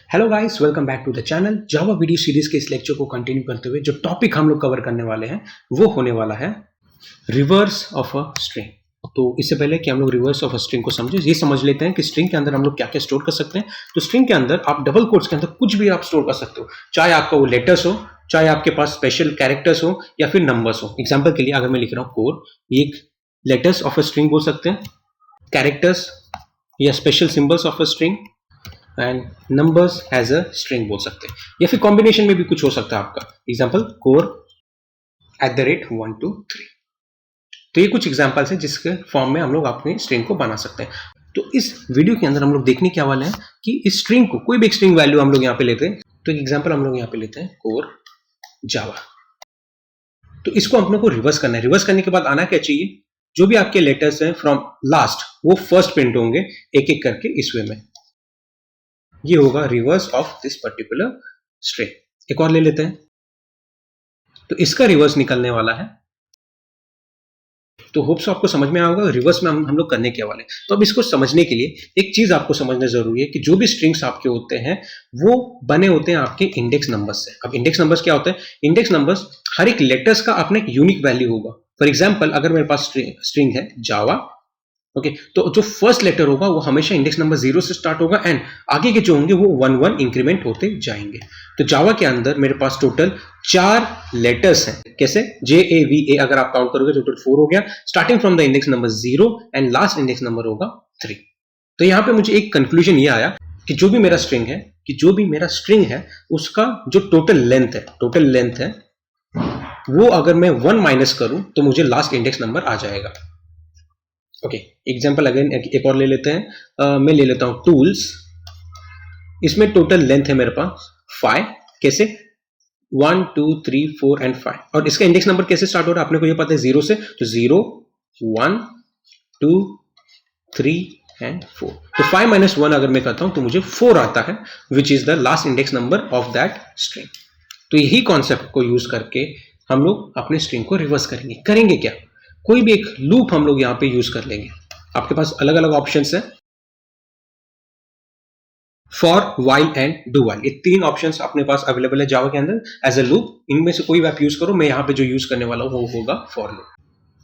Hello guys, welcome back to the channel. Java video series के इस lecture को continue करते हुए जो टॉपिक हम लोग कवर करने वाले हैं वो होने वाला है रिवर्स ऑफ अ स्ट्रिंग। तो इससे पहले कि हम लोग रिवर्स ऑफ अ स्ट्रिंग को समझे, ये समझ लेते हैं कि स्ट्रिंग के अंदर हम लोग क्या क्या स्टोर कर सकते हैं। तो स्ट्रिंग के अंदर आप डबल कोट्स के अंदर कुछ भी आप स्टोर कर सकते हो, चाहे आपका वो लेटर्स हो, चाहे आपके पास स्पेशल कैरेक्टर्स हो या फिर नंबर्स हो। एग्जाम्पल के लिए अगर मैं लिख रहा हूँ कोर, एक लेटर्स ऑफ अ स्ट्रिंग बोल सकते हैं, कैरेक्टर्स या special symbols of a string and numbers as a string बोल सकते हैं, या फिर कॉम्बिनेशन में भी कुछ हो सकता है आपका। Example core @123। तो ये कुछ एग्जाम्पल्स हैं जिसके फॉर्म में हम लोग अपने स्ट्रिंग को बना सकते हैं। तो इस वीडियो के अंदर हम लोग देखने क्या वाले हैं कि इस स्ट्रिंग को, कोई भी स्ट्रिंग वैल्यू हम लोग यहाँ पे लेते हैं। तो एक एग्जाम्पल हम लोग यहाँ पे लेते हैं कोर जावा। तो इसको अपने को रिवर्स करना है। रिवर्स करने के बाद आना क्या चाहिए, जो भी आपके लेटर्स हैं फ्रॉम लास्ट वो फर्स्ट प्रिंट होंगे एक एक करके इस वे में। ये होगा reverse of this particular string. एक और ले लेते हैं, तो इसका रिवर्स निकलने वाला है। तो होप्स आपको समझ में आएगा रिवर्स में हम लोग करने के वाले। तो अब इसको समझने के लिए एक चीज आपको समझना जरूरी है कि जो भी स्ट्रिंग्स आपके होते हैं वो बने होते हैं आपके इंडेक्स नंबर्स से। अब इंडेक्स नंबर्स क्या होते हैं? इंडेक्स नंबर्स हर एक लेटर्स का अपना एक यूनिक वैल्यू होगा। फॉर एग्जाम्पल, अगर मेरे पास स्ट्रिंग है जावा, ओके, तो जो फर्स्ट लेटर होगा वो हमेशा इंडेक्स नंबर 0 से स्टार्ट होगा एंड आगे के जो होंगे वो 1 1 इंक्रीमेंट होते जाएंगे। तो जावा के अंदर मेरे पास टोटल 4 लेटर्स हैं। कैसे? JAVA अगर आप काउंट करोगे टोटल 4 हो गया, starting from the index number 0 and last index number होगा 3। तो यहां पे मुझे एक कंक्लूजन ये आया कि जो भी मेरा स्ट्रिंग है उसका जो टोटल लेंथ है वो अगर मैं 1 माइनस करूं तो मुझे लास्ट इंडेक्स नंबर आ जाएगा। ओके, एग्जाम्पल अगेन एक और ले लेते हैं। मैं ले लेता हूं टूल्स। इसमें टोटल लेंथ है मेरे पास 5। कैसे? 1 2 3 4 एंड 5। और इसका इंडेक्स नंबर कैसे स्टार्ट हो रहा है अपने को ये पता है, 0 से। तो 0 1 2 3 एंड 4। तो 5 माइनस 1 अगर मैं करता हूं तो मुझे 4 आता है, which is the last index number of that string. तो यही कॉन्सेप्ट को यूज करके हम लोग अपने स्ट्रिंग को रिवर्स करेंगे क्या? कोई भी एक लूप हम लोग यहां पे यूज कर लेंगे। आपके पास अलग अलग ऑप्शंस हैं, for, while and do while. ये 3 ऑप्शंस अपने पास अवेलेबल है जावा के अंदर एज अ लूप। इनमें से कोई भी आप यूज करो। मैं यहां पे जो यूज करने वाला हूं वो होगा फॉर लूप।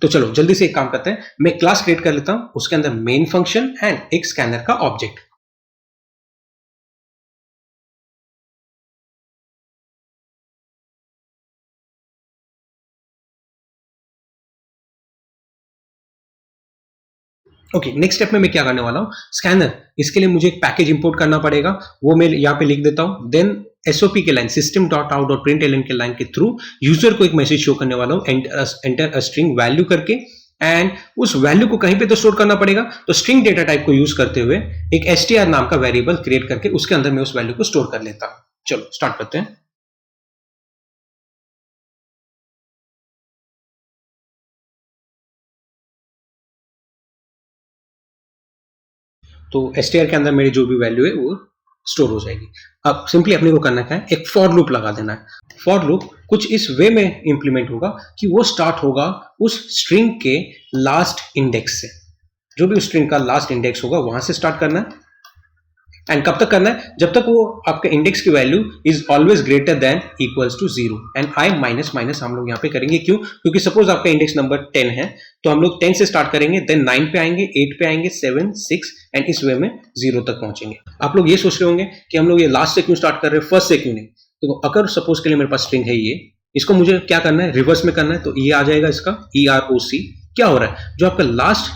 तो चलो जल्दी से एक काम करते हैं, मैं क्लास क्रिएट कर लेता हूं, उसके अंदर मेन फंक्शन एंड एक स्कैनर का ऑब्जेक्ट। ओके, नेक्स्ट स्टेप में मैं क्या करने वाला हूं, स्कैनर। इसके लिए मुझे एक पैकेज इंपोर्ट करना पड़ेगा, वो मैं यहां पे लिख देता हूं। देन एसओपी के लाइन system.out.println के लाइन के थ्रू यूजर को एक मैसेज शो करने वाला हूं, एंटर अ स्ट्रिंग वैल्यू करके। एंड उस वैल्यू को कहीं पे तो स्टोर करना पड़ेगा, तो स्ट्रिंग डेटा टाइप को यूज करते हुए एक str नाम का वेरिएबल क्रिएट करके उसके अंदर मैं उस वैल्यू को स्टोर कर लेता हूं। चलो स्टार्ट करते हैं। तो str के अंदर मेरी जो भी वैल्यू है वो स्टोर हो जाएगी। अब सिंपली अपने को करना क्या है, एक फॉर लूप लगा देना है। फॉर लूप कुछ इस वे में इंप्लीमेंट होगा कि वो स्टार्ट होगा उस स्ट्रिंग के लास्ट इंडेक्स से। जो भी उस स्ट्रिंग का लास्ट इंडेक्स होगा वहां से स्टार्ट करना है। एंड कब तक करना है? जब तक वो आपके इंडेक्स की value is always greater than equals to 0। And i minus minus हम लोग यहाँ पे करेंगे, क्यों? क्योंकि सपोज आपका इंडेक्स नंबर 10 है, तो हम लोग 10 से स्टार्ट करेंगे, देन 9 पे आएंगे, 8 पे आएंगे, 7 6 एंड इस वे में 0 तक पहुंचेंगे। आप लोग ये सोच रहे होंगे कि हम लोग ये लास्ट से क्यों स्टार्ट कर रहे हैं, फर्स्ट से क्यों नहीं? तो अगर सपोज के लिए मेरे पास स्ट्रिंग है ये, इसको मुझे क्या करना है, रिवर्स में करना है। तो ये आ जाएगा इसका EROC। क्या हो रहा है, जो आपका लास्ट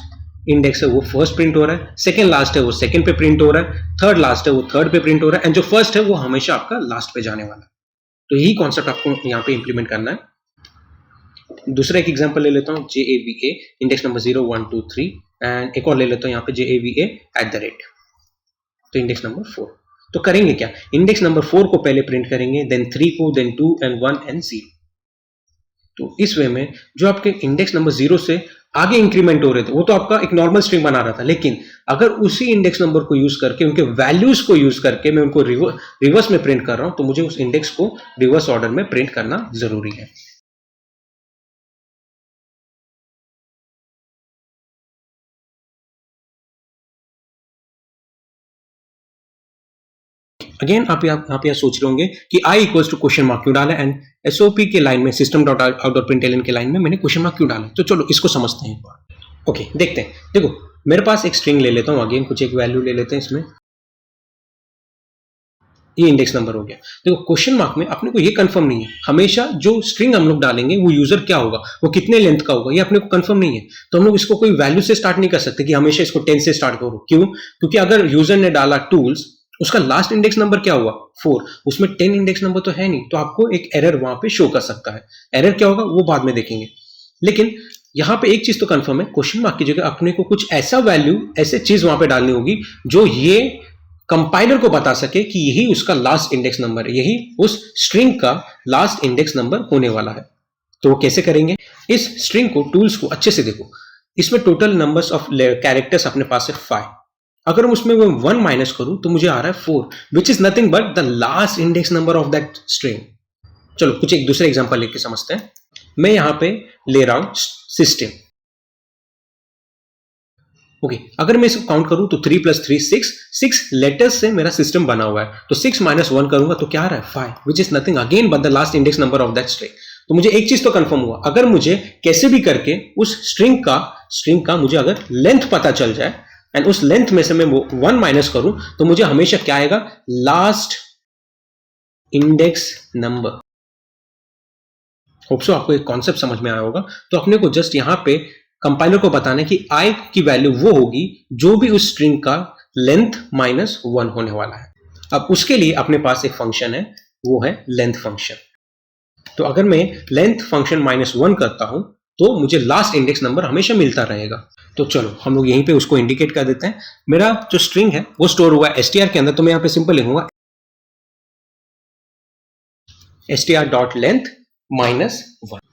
इंडेक्स है वो फर्स्ट प्रिंट हो रहा है, सेकंड लास्ट है वो सेकंड पे प्रिंट हो रहा है, थर्ड लास्ट है वो थर्ड पे प्रिंट हो रहा है, एंड जो फर्स्ट है वो हमेशा आपका लास्ट पे जाने वाला है। तो यही कॉन्सेप्ट आपको यहाँ पे इंप्लीमेंट करना है। दूसरा एक एग्जांपल ले लेता हूँ, JAVA इंडेक्स नंबर 0 1 2 3 एंड एक और ले लेता हूँ यहाँ पे JAVA@। तो इंडेक्स नंबर 4। तो करेंगे क्या, इंडेक्स नंबर 4 को पहले प्रिंट करेंगे, देन 3 को, देन 2 एंड 1 एंड 0। तो इस वे में जो आपके इंडेक्स नंबर 0 से आगे इंक्रीमेंट हो रहे थे वो तो आपका एक नॉर्मल स्ट्रिंग बना रहा था, लेकिन अगर उसी इंडेक्स नंबर को यूज करके, उनके वैल्यूज को यूज करके मैं उनको रिवर्स में प्रिंट कर रहा हूं, तो मुझे उस इंडेक्स को रिवर्स ऑर्डर में प्रिंट करना जरूरी है। अगेन आप यहाँ सोच रहे होंगे कि I equals to question mark क्यों डाला, एंड एसओपी के लाइन में system dot out dot println के लाइन में मैंने क्वेश्चन मार्क क्यों डाला। तो चलो इसको समझते हैं एक बार। ओके, देखते हैं। देखो मेरे पास एक स्ट्रिंग ले लेता हूँ, अगेन कुछ एक वैल्यू ले लेते हैं इसमें, ये इंडेक्स नंबर हो गया। देखो क्वेश्चन मार्क में अपने को ये कंफर्म नहीं है, हमेशा जो स्ट्रिंग हम लोग डालेंगे वो यूजर क्या होगा, वो कितने लेंथ का होगा, ये अपने को कंफर्म नहीं है। तो हम लोग इसको कोई वैल्यू से स्टार्ट नहीं कर सकते कि हमेशा इसको 10 से स्टार्ट करो। क्यों? क्योंकि अगर यूजर ने डाला टूल्स, उसका लास्ट इंडेक्स नंबर क्या हुआ 4, उसमें 10 इंडेक्स नंबर तो है नहीं, तो आपको एक एरर वहां पे शो कर सकता है। एरर क्या होगा वो बाद में देखेंगे, लेकिन यहां पे एक चीज तो कंफर्म है, क्वेश्चन मार्क की जगह अपने को कुछ ऐसा वैल्यू, ऐसे चीज वहां पे डालनी होगी जो ये कंपाइलर को बता सके कि यही उसका लास्ट इंडेक्स नंबर है, यही उस स्ट्रिंग का लास्ट इंडेक्स नंबर होने वाला है। तो वो कैसे करेंगे? इस स्ट्रिंग को, टूल्स को अच्छे से देखो, इसमें टोटल नंबर्स ऑफ कैरेक्टर्स अपने पास है 5। अगर हम उसमें 1 माइनस करूं तो मुझे आ रहा है 4, which is nothing but the last index number of that string. चलो कुछ एक दूसरे एग्जांपल लेके समझते हैं। मैं यहां पे ले रहा हूं सिस्टम। ओके, अगर मैं इसको काउंट करूं तो 3 + 3 6 लेटर्स से मेरा सिस्टम बना हुआ है। तो 6 - 1 करूंगा तो क्या आ रहा है 5, which is nothing again but the last index number of that string. तो मुझे एक चीज तो कंफर्म हुआ, अगर मुझे कैसे भी करके उस स्ट्रिंग का मुझे अगर लेंथ पता चल जाए, एंड उस लेंथ में से मैं 1 माइनस करूं, तो मुझे हमेशा क्या आएगा, last index number. Hope so आपको एक कॉन्सेप्ट समझ में आया होगा। तो अपने को जस्ट यहां पे कंपाइलर को बताना है कि आई की वैल्यू वो होगी जो भी उस स्ट्रिंग का लेंथ -1 होने वाला है। अब उसके लिए अपने पास एक फंक्शन है, वो है लेंथ फंक्शन। तो अगर मैं लेंथ फंक्शन -1 करता हूं तो मुझे लास्ट इंडेक्स नंबर हमेशा मिलता रहेगा। तो चलो हम लोग यहीं पे उसको इंडिकेट कर देते हैं। मेरा जो स्ट्रिंग है वो स्टोर हुआ है str के अंदर, तो मैं यहां पे सिंपल लिखूंगा str.length -1।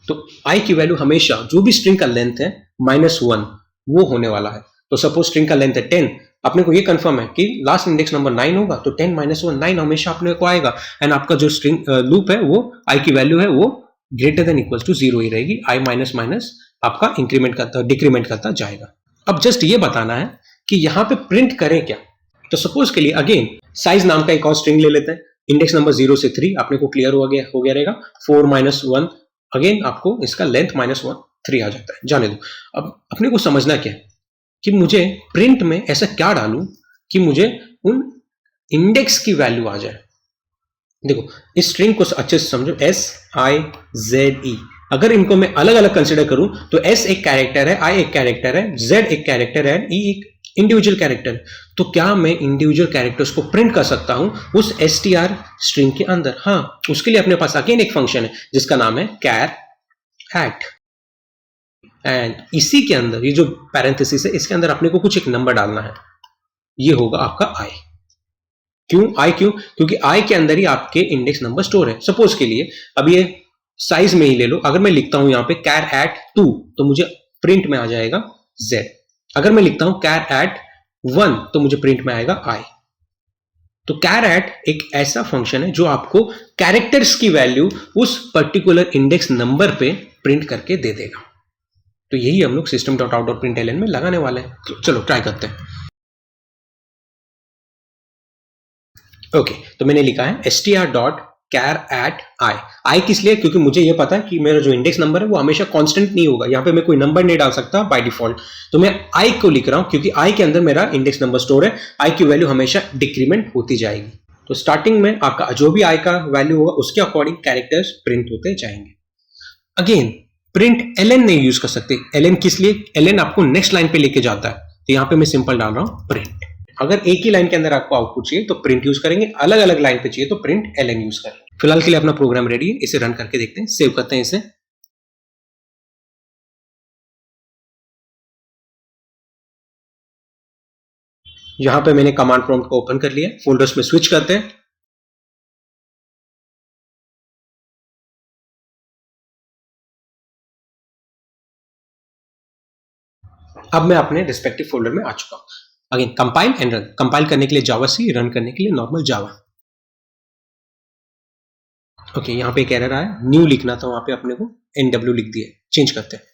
तो i की वैल्यू हमेशा जो भी स्ट्रिंग का लेंथ है -1 वो होने वाला है। तो सपोज स्ट्रिंग का लेंथ है 10, अपने को ये कंफर्म है कि लास्ट इंडेक्स नंबर 9 होगा, तो 10 - 1 9 हमेशा अपने को आएगा। एंड आपका जो स्ट्रिंग लूप है वो i की वैल्यू है वो ग्रेटर देन इक्वल टू 0 ही रहेगी। i माइनस माइनस आपका इंक्रीमेंट करता डिक्रीमेंट करता जाएगा। अब जस्ट ये बताना है कि यहाँ पे प्रिंट करें क्या। तो सपोज के लिए अगेन साइज नाम का एक और स्ट्रिंग ले लेते हैं, इंडेक्स नंबर 0 से 3 अपने को क्लियर हो गया रहेगा। 4 - 1 अगेन आपको इसका लेंथ -1 3 आ जाता है, जाने दो। अब अपने को समझना क्या है कि मुझे प्रिंट में ऐसा क्या डालूं कि मुझे उन इंडेक्स की वैल्यू आ जाए। देखो इस स्ट्रिंग को अच्छे से समझो, SIZE। अगर इनको मैं अलग अलग कंसिडर करूं तो S एक कैरेक्टर है, I एक कैरेक्टर है, Z एक कैरेक्टर है, E एक इंडिविजुअल कैरेक्टर। तो क्या मैं इंडिविजुअल कैरेक्टर्स को प्रिंट कर सकता हूं उस str स्ट्रिंग के अंदर? हाँ, उसके लिए अपने पास अगेन एक फंक्शन है जिसका नाम है char@। एंड इसी के अंदर ये जो पैरेंथेसिस है इसके अंदर अपने को कुछ एक नंबर डालना है, ये होगा आपका i। क्यों i? क्योंकि i के अंदर ही आपके इंडेक्स नंबर स्टोर है। सपोज के लिए अब ये साइज में ही ले लो, अगर मैं लिखता हूं यहां पे char@2 तो मुझे प्रिंट में आ जाएगा z। अगर मैं लिखता हूं char@1 तो मुझे प्रिंट में आएगा i। तो char@ एक ऐसा फंक्शन है जो आपको कैरेक्टर्स की वैल्यू उस पर्टिकुलर इंडेक्स नंबर पे प्रिंट करके दे देगा। तो यही हम लोग system.out.println में लगाने वाले हैं। तो चलो ट्राई करते हैं। ओके, तो मैंने लिखा है str.char@i। i किस लिए? क्योंकि मुझे ये पता है कि मेरा जो इंडेक्स नंबर है वो हमेशा कांस्टेंट नहीं होगा, यहाँ पे मैं कोई नंबर नहीं डाल सकता बाय डिफॉल्ट। तो मैं i को लिख रहा हूं क्योंकि i के अंदर मेरा इंडेक्स नंबर स्टोर है, i की वैल्यू हमेशा डिक्रीमेंट होती जाएगी। तो स्टार्टिंग में आपका जो भी i का वैल्यू होगा उसके अकॉर्डिंग कैरेक्टर्स प्रिंट होते जाएंगे। अगेन प्रिंट ln नहीं यूज कर सकते। ln किस लिए? ln आपको नेक्स्ट लाइन पे लेके जाता है, तो यहाँ पे मैं सिंपल डाल रहा हूं प्रिंट। अगर एक ही लाइन के अंदर आपको आउटपुट चाहिए तो प्रिंट यूज करेंगे, अलग अलग लाइन पे चाहिए तो प्रिंट ln यूज करेंगे। फिलहाल के लिए अपना प्रोग्राम रेडी है, इसे रन करके देखते हैं, सेव करते हैं इसे। यहां पे मैंने कमांड प्रॉम्प्ट को ओपन कर लिया, फोल्डर्स में स्विच करते हैं। अब मैं अपने रिस्पेक्टिव फोल्डर में आ चुका हूं। Again compile and run. Compile करने के लिए जावा सी, रन करने के लिए नॉर्मल जावा। ओके, यहाँ पे एक एरर आया, न्यू लिखना था, वहां पे अपने को NW लिख दिया। चेंज करते हैं।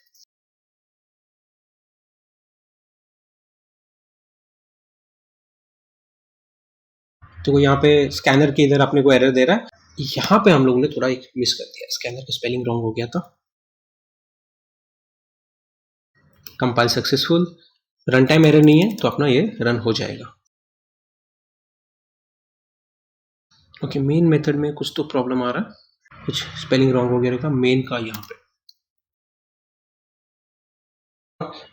तो यहाँ पे स्कैनर के इधर अपने को एरर दे रहा है, यहाँ पे हम लोगों ने थोड़ा एक मिस कर दिया, स्कैनर का स्पेलिंग रॉन्ग हो गया था। Compile successful, run time error नहीं है तो अपना ये रन हो जाएगा। ओके, मेन मेथड में कुछ तो प्रॉब्लम आ रहा है, कुछ स्पेलिंग रॉन्ग हो गया मेन का यहाँ पे।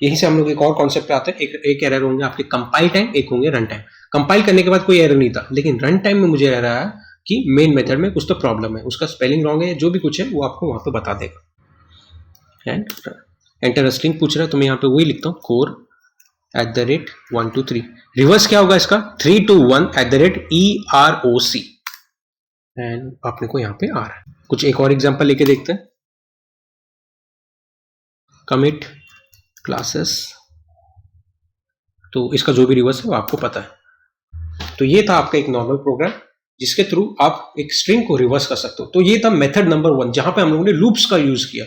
यहीं से हम लोग एक और कॉन्सेप्ट पे आते हैं, एक एरर होंगे आपके कंपाइल टाइम, एक होंगे रन टाइम। कंपाइल करने के बाद कोई एरर नहीं था, लेकिन रन टाइम में मुझे रहा है कि मेन मेथड में कुछ तो प्रॉब्लम है, उसका स्पेलिंग रॉन्ग है, जो भी कुछ है वो आपको वहां पे बता देगा। एंड एंटर स्ट्रिंग पूछ रहा है तो मैं यहाँ पे वही लिखता हूँ, कोर @123। रिवर्स क्या होगा इसका, 3 to 1 @EROC। एंड अपने को यहाँ पे आ रहा है। कुछ एक और एग्जांपल लेके देखते हैं। कमिट क्लासेस, तो इसका जो भी रिवर्स है वो आपको पता है। तो ये था आपका एक नॉर्मल प्रोग्राम जिसके थ्रू आप एक स्ट्रिंग को रिवर्स कर सकते हो। तो ये था मेथड नंबर 1 जहां पे हम लोगों ने लूप्स का यूज किया।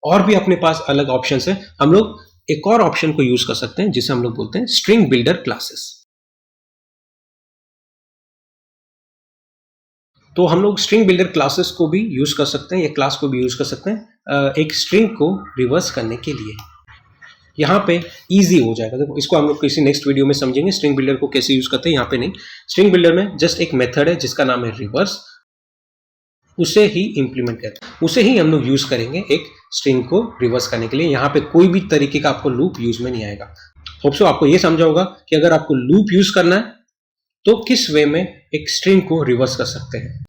और भी अपने पास अलग ऑप्शंस है, हम लोग एक और ऑप्शन को यूज कर सकते हैं जिसे हम लोग बोलते हैं स्ट्रिंग बिल्डर क्लासेस। तो हम लोग स्ट्रिंग बिल्डर क्लासेस को भी यूज कर सकते हैं, या क्लास को भी यूज कर सकते हैं एक स्ट्रिंग को रिवर्स करने के लिए। यहाँ पे इजी हो जाएगा। देखो इसको हम लोग किसी नेक्स्ट वीडियो में समझेंगे, स्ट्रिंग बिल्डर को कैसे यूज करते हैं, यहाँ पे नहीं। स्ट्रिंग बिल्डर में जस्ट एक मेथड है जिसका नाम है रिवर्स, उसे ही इंप्लीमेंट करते हैं, उसे ही हम लोग यूज करेंगे एक स्ट्रिंग को रिवर्स करने के लिए। यहाँ पे कोई भी तरीके का आपको लूप यूज में नहीं आएगा। होप सो आपको ये समझा होगा कि अगर आपको लूप यूज करना है तो किस वे में एक स्ट्रिंग को रिवर्स कर सकते हैं।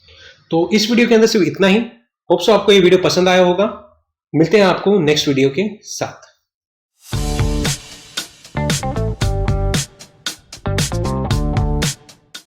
तो इस वीडियो के अंदर सिर्फ इतना ही। होप सो आपको ये वीडियो पसंद आया होगा। मिलते हैं आपको नेक्स्ट वीडियो के साथ।